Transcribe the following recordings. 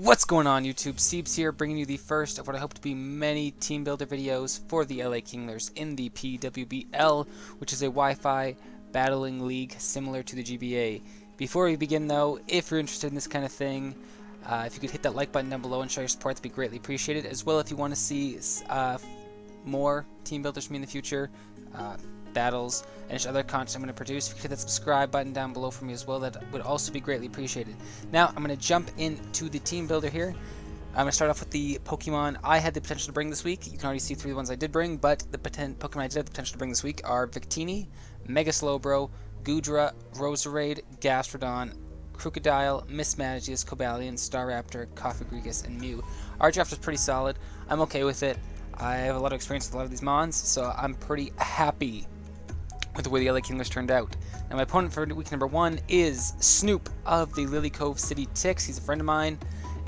What's going on, YouTube? Seabs here, bringing you the first of what I hope to be many team builder videos for the LA Kinglers in the PWBL, which is a Wi-Fi battling league similar to the GBA. Before we begin though, if you're interested in this kind of thing, if you could hit that like button down below and show your support, that'd be greatly appreciated. As well, if you want to see more team builders from me in the future, battles, and other content I'm going to produce, if you could hit that subscribe button down below for me as well, that would also be greatly appreciated. Now, I'm going to jump into the team builder here. I'm going to start off with the Pokemon I had the potential to bring this week. You can already see 3 of the ones I did bring, but the Pokemon I did have the potential to bring this week are Victini, Mega Slowbro, Goodra, Roserade, Gastrodon, Crocodile, Mismagius, Cobalion, Staraptor, Cofagrigus, and Mew. Our draft was pretty solid. I'm okay with it. I have a lot of experience with a lot of these mons, so I'm pretty happy with the way the LA Kinglers turned out. Now, my opponent for week number 1 is Snoop of the Lilycove City Tics. He's a friend of mine,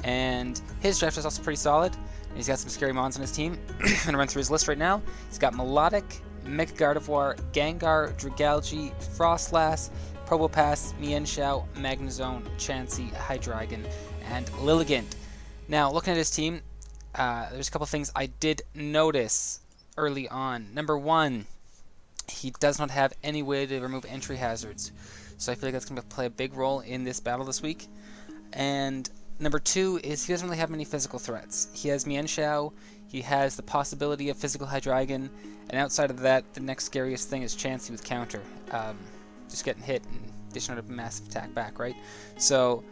and his draft is also pretty solid. And he's got some scary mons on his team. I'm going to run through his list right now. He's got Melodic, Mega Gardevoir, Gengar, Dragalge, Frostlass, Probopass, Mienshao, Magnezone, Chansey, Hydreigon, and Lilligant. Now, looking at his team, there's a couple things I did notice early on. Number 1, he does not have any way to remove entry hazards, so I feel like that's going to play a big role in this battle this week. And number 2 is he doesn't really have many physical threats. He has Mienshao, he has the possibility of physical Hydreigon, and outside of that, the next scariest thing is Chansey with counter. Just getting hit and dishing out a massive attack back, right? So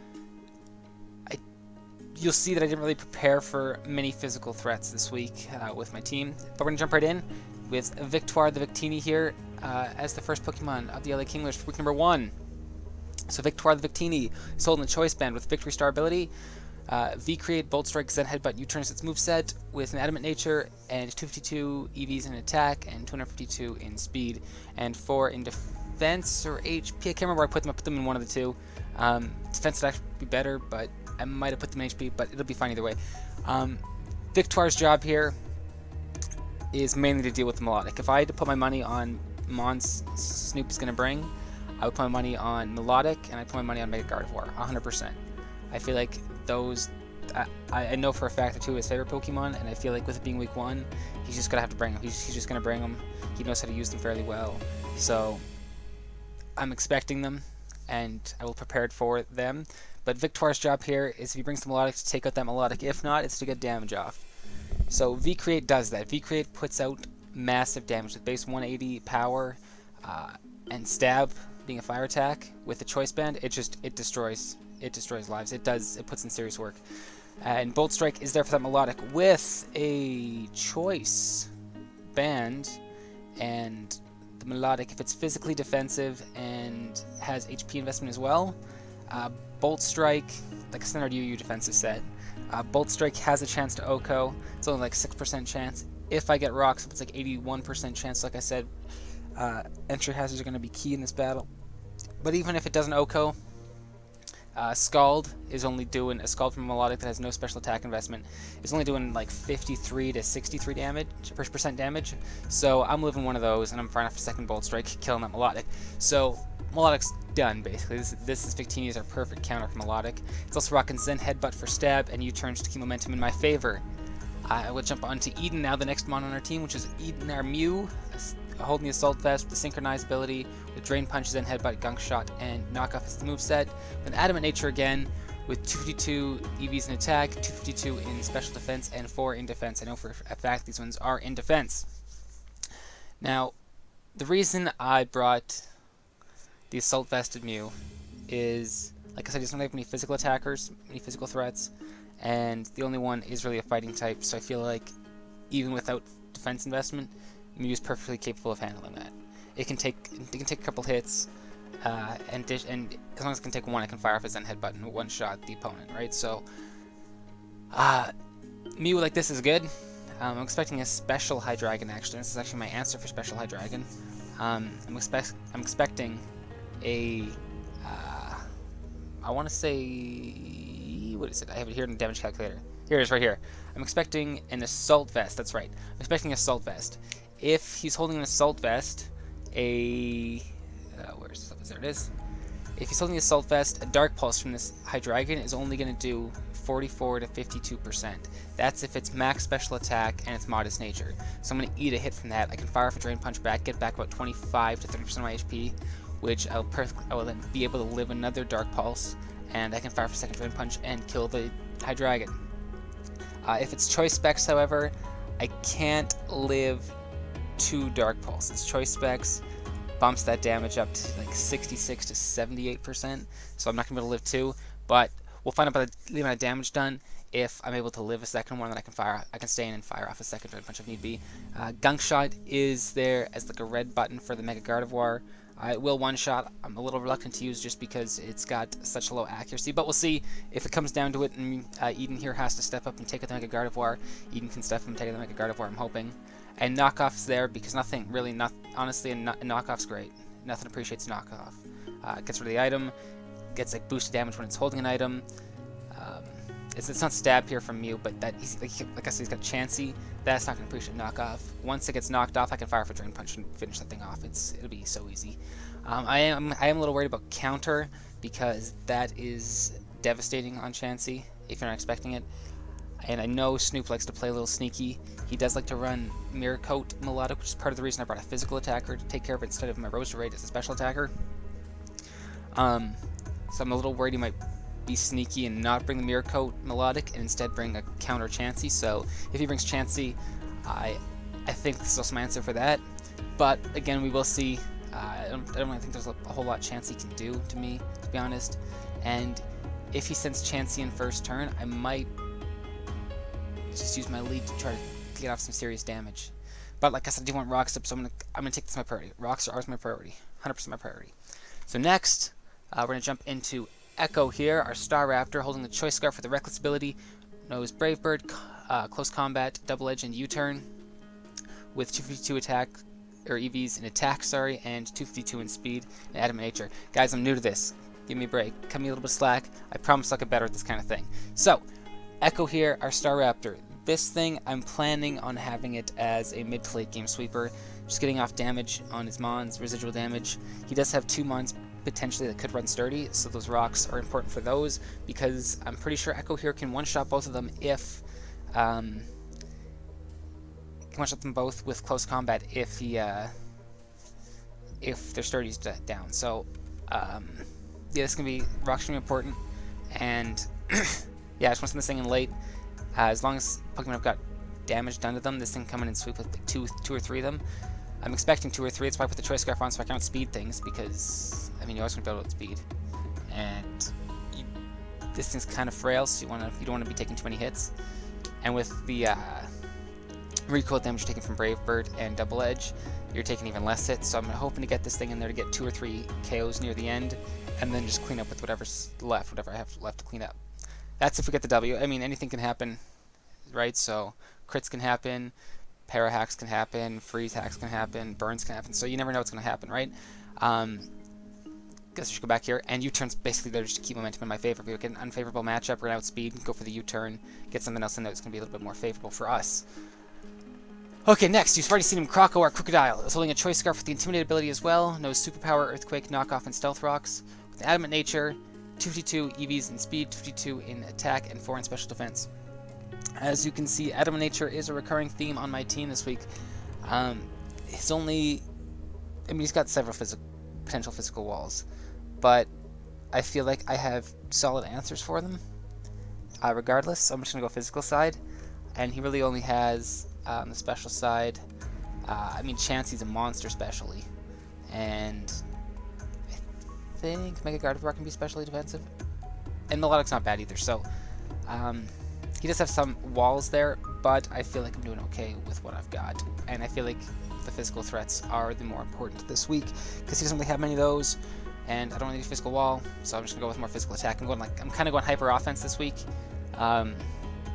you'll see that I didn't really prepare for many physical threats this week with my team. But we're going to jump right in with Victoire the Victini here as the first Pokemon of the LA Kinglers for week number 1. So Victoire the Victini is holding the Choice Band with Victory Star ability. V-Create, Bolt Strike, Zen Headbutt, U-turns its moveset with an Adamant Nature, and 252 EVs in attack, and 252 in speed, and 4 in defense or HP. I can't remember where I put them. I put them in one of the two. Defense would actually be better, but I might have put them in HP, but it'll be fine either way. Victoire's job here is mainly to deal with the Melodic. If I had to put my money on mons Snoop is going to bring, I would put my money on Melodic, and I'd put my money on Mega Gardevoir, 100%. I feel like those, I know for a fact they're 2 of his favorite Pokemon, and I feel like with it being week 1, he's just going to have to bring them. He's just going to bring them. He knows how to use them fairly well. So I'm expecting them, and I will prepare for them. But Victoire's job here is if he brings the Melodic to take out that Melodic. If not, it's to get damage off. So V-Create does that. V-Create puts out massive damage with base 180 power and stab being a fire attack with the Choice Band. It destroys lives. It puts in serious work. And Bolt Strike is there for that Melodic with a Choice Band, and the Melodic, if it's physically defensive and has HP investment as well, Bolt Strike, like a standard UU defensive set, Bolt Strike has a chance to OHKO. It's only like 6% chance. If I get rocks, it's like 81% chance. Like I said, entry hazards are going to be key in this battle. But even if it doesn't OHKO, Scald is only doing a Scald from a Melodic that has no special attack investment. It's only doing like 53 to 63 percent damage. So I'm living one of those, and I'm firing off a second Bolt Strike, killing that Melodic. So Melodic's done basically. This is Victini as our perfect counter for Melodic. It's also rocking Zen Headbutt for stab and U-turns to keep momentum in my favor. I will jump on to Eden now, the next mon on our team, which is Eden, our Mew, holding the Assault Vest with the Synchronized ability with Drain Punch, Zen Headbutt, Gunk Shot, and Knockoff as the moveset. With an Adamant Nature again, with 252 EVs in attack, 252 in special defense, and 4 in defense. I know for a fact these ones are in defense. Now, the reason I brought the Assault Vested Mew is, like I said, he doesn't have any physical attackers, any physical threats, and the only one is really a fighting type, so I feel like even without defense investment, Mew is perfectly capable of handling that. It can take a couple hits, and as long as it can take one, it can fire off a Zen Headbutt and one-shot the opponent, right? So, Mew like this is good. I'm expecting a special Hydreigon, actually. This is actually my answer for special Hydreigon. I'm expecting a, I want to say, what is it? I have it here in the damage calculator. Here it is, right here. I'm expecting an Assault Vest. That's right. I'm expecting an Assault Vest. If he's holding an Assault Vest, where's the There it is. If he's holding the Assault Vest, a Dark Pulse from this Hydreigon is only going to do 44 to 52%. That's if it's max special attack and it's modest nature. So I'm going to eat a hit from that. I can fire off a Drain Punch back, get back about 25 to 30% of my HP, which I will then be able to live another Dark Pulse, and I can fire off a second Drain Punch and kill the High Dragon. If it's Choice Specs, however, I can't live 2 Dark Pulses. Choice Specs bumps that damage up to like 66 to 78%, so I'm not going to be able to live 2, but we'll find out by the amount of damage done if I'm able to live a second one, then I can stay in and fire off a second Drain Punch if need be. Gunk Shot is there as like a red button for the Mega Gardevoir. It will one-shot. I'm a little reluctant to use just because it's got such a low accuracy, but we'll see if it comes down to it, and Eden here has to step up and take out the Mega Gardevoir. Eden can step up and take out the Mega Gardevoir, I'm hoping. And Knockoff's there because nothing really, honestly, a Knockoff's great. Nothing appreciates Knockoff. Gets rid of the item, gets like boosted damage when it's holding an item. It's not Stab here from Mew, but that like I said, he's got Chansey. That's not going to appreciate Knockoff. Once it gets knocked off, I can fire for Drain Punch and finish something off. It'll be so easy. I am a little worried about Counter because that is devastating on Chansey if you're not expecting it. And I know Snoop likes to play a little sneaky. He does like to run Mirror Coat Melodic, which is part of the reason I brought a physical attacker to take care of it instead of my Roserade as a special attacker. So I'm a little worried he might be sneaky and not bring the Mirror Coat Melodic and instead bring a counter Chansey. So if he brings Chansey, I think this is also my answer for that. But again, we will see. I don't really think there's a whole lot Chansey can do to me, to be honest. And if he sends Chansey in first turn, I might just use my lead to try to get off some serious damage. But like I said, I do want Rocks up, so I'm gonna take this as my priority. Rocks are always my priority, 100% my priority. So next, we're gonna jump into Echo here, our Star Raptor, holding the Choice Scarf for the Reckless ability. Knows Brave Bird, Close Combat, Double Edge, and U-Turn, with 252 attack, or EVs in attack, sorry, and 252 in speed and Adamant Nature. Guys, I'm new to this. Give me a break. Cut me a little bit of slack. I promise I'll get better at this kind of thing. So, Echo here, our Star Raptor. This thing, I'm planning on having it as a mid to late game sweeper, just getting off damage on his Mons, residual damage. He does have 2 Mons potentially that could run sturdy, so those rocks are important for those, because I'm pretty sure Echo here can one-shot both of them if can one-shot them both with close combat if their sturdy's down. So yeah, this can be rocks gonna be important, and yeah, I just want to send this thing in late. As long as Pokemon have got damage done to them, this thing coming in sweep with like two or three of them. I'm expecting 2 or 3. That's why I put the Choice Scarf on, so I can outspeed things, because I mean, you're always going to be able to outspeed. And this thing's kind of frail, so you don't want to be taking too many hits. And with the recoil damage you're taking from Brave Bird and Double Edge, you're taking even less hits. So I'm hoping to get this thing in there to get 2 or 3 KOs near the end, and then just clean up with whatever's left, whatever I have left to clean up. That's if we get the W. I mean, anything can happen, right? So crits can happen, para hacks can happen, freeze hacks can happen, burns can happen, so you never know what's going to happen, right? Guess we should go back here, and U-turn's basically there just to keep momentum in my favor. If we get an unfavorable matchup, we're going to outspeed, go for the U-turn, get something else in there that's going to be a little bit more favorable for us. Okay, next, you've already seen him, Croco, our Crocodile. Is holding a Choice Scarf with the Intimidate ability as well, knows Superpower, Earthquake, Knockoff, and Stealth Rocks, with Adamant Nature, 252 EVs in speed, 252 in attack, and 4 in special defense. As you can see, Adamant Nature is a recurring theme on my team this week. He's got several potential physical walls, but I feel like I have solid answers for them. Regardless, so I'm just going to go physical side, and he really only has the special side. I mean, Chansey's a monster specially, and I think Mega Gardevoir can be specially defensive, and Melodic's not bad either, so he does have some walls there, but I feel like I'm doing okay with what I've got, and I feel like the physical threats are the more important this week, because he doesn't really have many of those, and I don't really need a physical wall, so I'm just going to go with more physical attack. I'm kind of going hyper offense this week,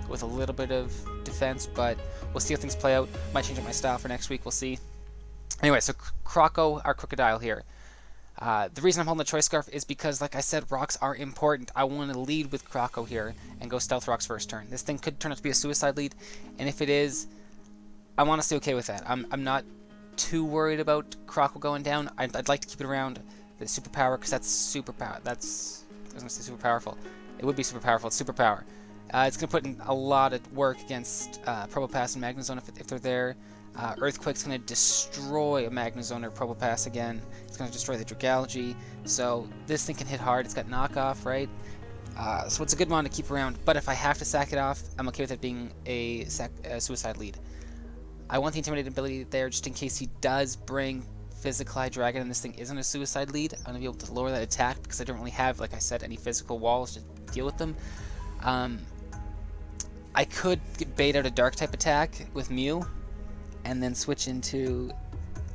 with a little bit of defense, but we'll see how things play out. Might change up my style for next week, we'll see. Anyway, so Croco, our Crocodile here. The reason I'm holding the Choice Scarf is because, like I said, rocks are important. I want to lead with Croco here and go Stealth Rocks first turn. This thing could turn out to be a suicide lead, and if it is, I'm honestly okay with that. I'm not too worried about Croco going down. I'd like to keep it around the Superpower, because that's superpower. I was going to say super powerful. It would be super powerful. It's superpower. It's going to put in a lot of work against Probopass and Magnezone if they're there. Earthquake's going to destroy a Magnezone or Probopass again. It's going to destroy the Dragalge. So this thing can hit hard. It's got knockoff, right? So it's a good one to keep around. But if I have to sack it off, I'm okay with it being a suicide lead. I want the Intimidate ability there just in case he does bring Physical Dragon and this thing isn't a suicide lead. I'm going to be able to lower that attack because I don't really have, like I said, any physical walls to deal with them. I could bait out a Dark-type attack with Mew and then switch into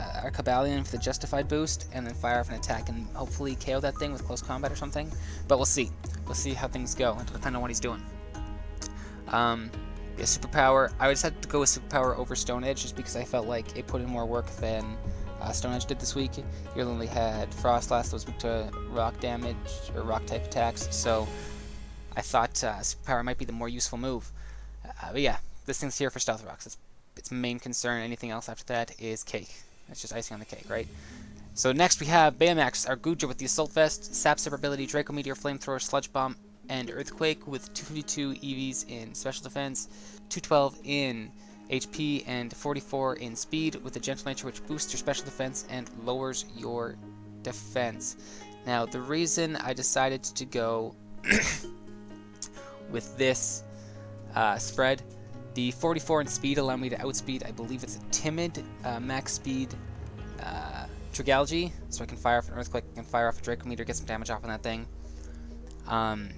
our Cobalion for the Justified boost and then fire off an attack and hopefully KO that thing with close combat or something. But we'll see. We'll see how things go. It'll depend on what he's doing. Yeah, Superpower. I would just have to go with Superpower over Stone Edge just because I felt like it put in more work than Stone Edge did this week. He only had Frostlass that was weak to rock damage or rock type attacks, so I thought Superpower might be the more useful move. But yeah, this thing's here for Stealth Rocks. It's its main concern. Anything else after that is cake. It's just icing on the cake, right? So next we have Baymax, our Guja with the Assault Vest, Sap Super ability, Draco Meteor, Flamethrower, Sludge Bomb, and Earthquake with 252 EVs in Special Defense, 212 in HP, and 44 in Speed with the Gentle Nature, which boosts your Special Defense and lowers your defense. Now, the reason I decided to go with this spread, the 44 in Speed allow me to outspeed, I believe it's a Timid max speed Dragalge, so I can fire off an Earthquake, I can fire off a Draco Meteor, get some damage off on that thing. And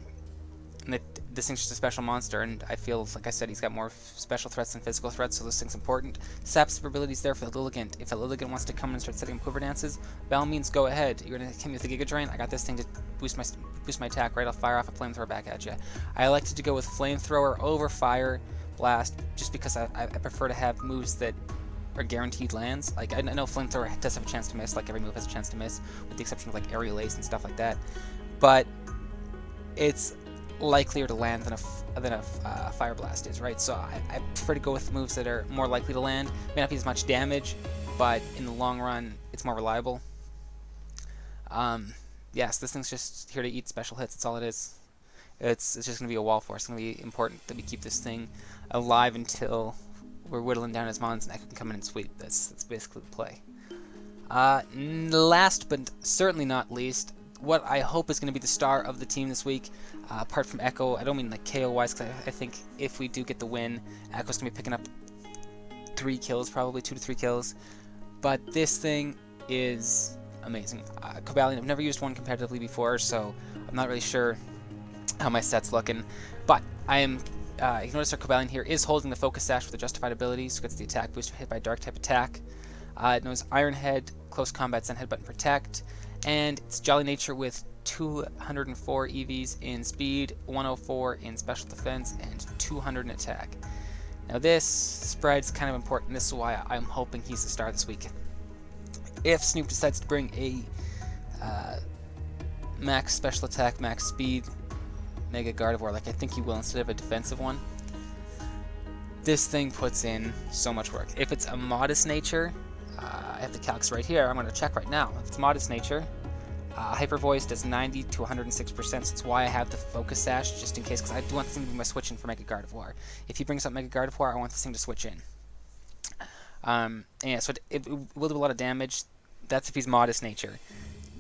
this thing's just a special monster, and I feel, like I said, he's got more special threats than physical threats, so this thing's important. Sap Super ability's there for the Lilligant. If a Lilligant wants to come in and start setting up quiver dances, by all means, go ahead. You're going to hit me with a Giga Drain, I got this thing to boost my attack, right? I'll fire off a Flamethrower back at you. I elected to go with Flamethrower over Fire Blast, just because I prefer to have moves that are guaranteed lands. Like, I know Flamethrower does have a chance to miss, like every move has a chance to miss, with the exception of like Aerial Ace and stuff like that. But it's likelier to land than a Fire Blast is, right? So I prefer to go with moves that are more likely to land. May not be as much damage, but in the long run, it's more reliable. Yes, this thing's just here to eat special hits. That's all it is. It's just going to be a wall force. It's going to be important that we keep this thing alive until we're whittling down his mons and I can come in and sweep. That's basically the play. Last but certainly not least, what I hope is going to be the star of the team this week, apart from Echo. I don't mean like KO-wise, because I think if we do get the win, Echo's going to be picking up 3 kills, probably 2 to 3 kills. But this thing is amazing. Cobalion, I've never used one competitively before, so I'm not really sure how my set's looking. But I am, you notice our Cobalion here is holding the Focus Sash with the Justified ability, so it gets the attack boost hit by Dark type attack. It knows Iron Head, Close Combat, Zen Headbutt, and Protect. And it's Jolly Nature with 204 EVs in Speed, 104 in Special Defense, and 200 in Attack. Now this spread's kind of important. This is why I'm hoping he's the star this week. If Snoop decides to bring a max Special Attack, max Speed, Mega Gardevoir, like I think he will instead of a defensive one, this thing puts in so much work. If it's a Modest Nature, I have the calcs right here. I'm going to check right now. If it's Modest Nature, Hyper Voice does 90 to 106%, so that's why I have the Focus Sash, just in case, because I do want this thing to be my switch in for Mega Gardevoir. If he brings up Mega Gardevoir, I want this thing to switch in. Yeah, so it will do a lot of damage. That's if he's Modest Nature.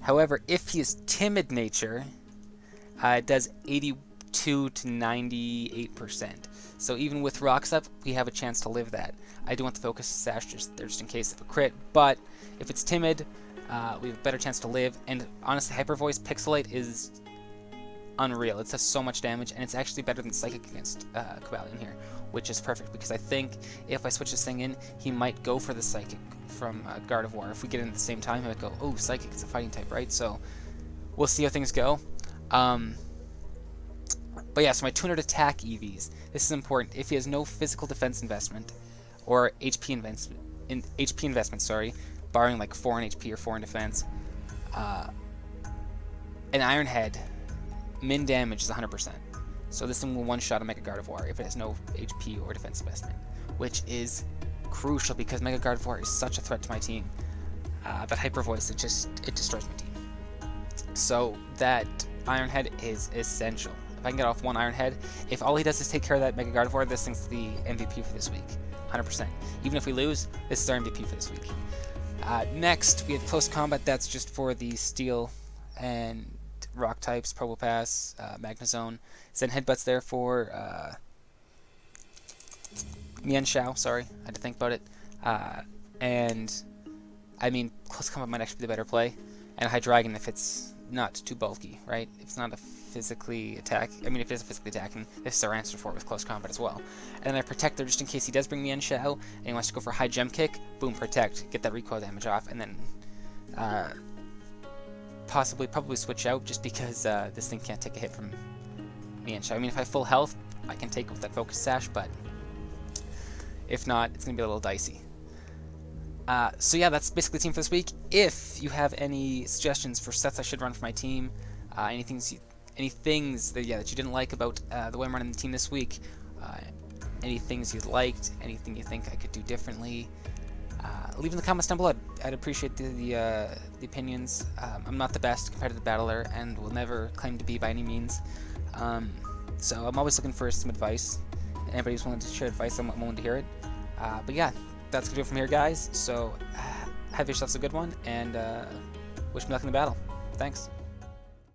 However, if he is Timid Nature, it does 82 to 98%. So even with Rocks up, we have a chance to live that. I do want the Focus Sash just in case of a crit, but if it's Timid, we have a better chance to live. And honestly, Hyper Voice Pixelate is unreal. It does so much damage, and it's actually better than Psychic against Cobalion here, which is perfect, because I think if I switch this thing in, he might go for the Psychic from Gardevoir. If we get in at the same time, he might go, oh, Psychic, it's a fighting type, right? So we'll see how things go. But yeah, so my 200 attack EVs. This is important. If he has no physical defense investment or HP investment, sorry, barring like 4 in HP or 4 in defense, an Iron Head min damage is 100%. So this thing will one-shot a Mega Gardevoir if it has no HP or defense investment, which is crucial because Mega Gardevoir is such a threat to my team. That Hyper Voice, it destroys my team. So that Iron Head is essential. If I can get off one Iron Head, if all he does is take care of that Mega Gardevoir, this thing's the MVP for this week. 100%. Even if we lose, this is our MVP for this week. Next, we have Close Combat. That's just for the Steel and Rock types, Probopass, Magnezone. Zen Headbutt's there for Mienshao, sorry, I had to think about it. And, I mean, Close Combat might actually be the better play. And Hydreigon if it's not too bulky, right? If it's not a physically if it is physically attacking, this is our answer for it with Close Combat as well. And then I Protector just in case he does bring Mienshao, and he wants to go for High Gem Kick, boom, Protect, get that recoil damage off, and then probably switch out just because this thing can't take a hit from Mienshao. I mean, if I have full health, I can take it with that Focus Sash, but if not, it's going to be a little dicey. So yeah, that's basically the team for this week. If you have any suggestions for sets I should run for my team, any things that you didn't like about the way I'm running the team this week, any things you liked, anything you think I could do differently, leave in the comments down below. I'd appreciate the opinions. I'm not the best competitive battler and will never claim to be by any means. So I'm always looking for some advice. Anybody who's willing to share advice, I'm willing to hear it. But yeah, that's gonna do it from here, guys. So have yourselves a good one, and wish me luck in the battle. Thanks.